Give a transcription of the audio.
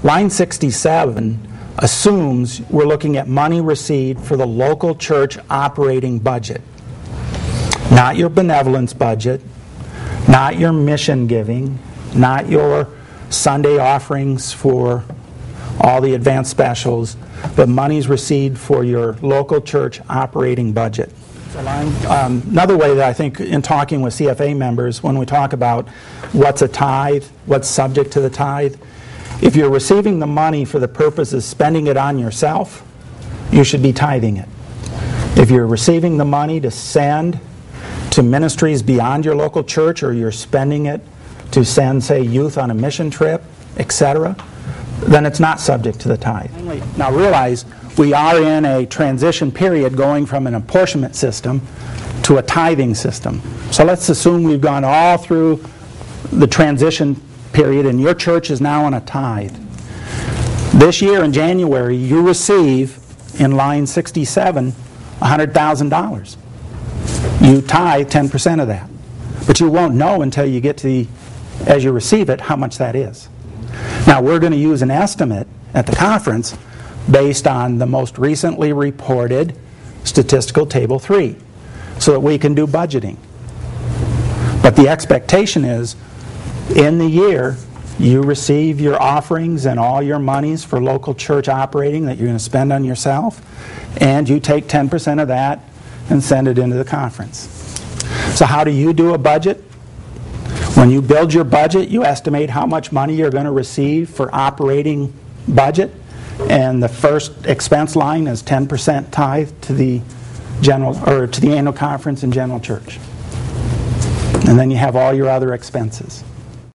Line 67 assumes we're looking at money received for the local church operating budget. Not your benevolence budget, not your mission giving, not your Sunday offerings for all the advanced specials, but monies received for your local church operating budget. Another way that I think in talking with CFA members, when we talk about what's a tithe, what's subject to the tithe, if you're receiving the money for the purpose of spending it on yourself, you should be tithing it. If you're receiving the money to send to ministries beyond your local church, or you're spending it to send, say, youth on a mission trip, etc., then it's not subject to the tithe. Now realize, we are in a transition period going from an apportionment system to a tithing system. So let's assume we've gone all through the transition period and your church is now on a tithe. This year in January, you receive, in line 67, $100,000. You tithe 10% of that. But you won't know until you get to as you receive it, how much that is. Now, we're going to use an estimate at the conference based on the most recently reported statistical table 3, so that we can do budgeting. But the expectation is, in the year, you receive your offerings and all your monies for local church operating that you're going to spend on yourself, and you take 10% of that and send it into the conference. So how do you do a budget? When you build your budget, you estimate how much money you're going to receive for operating budget, and the first expense line is 10% tithe to the annual conference and general church. And then you have all your other expenses.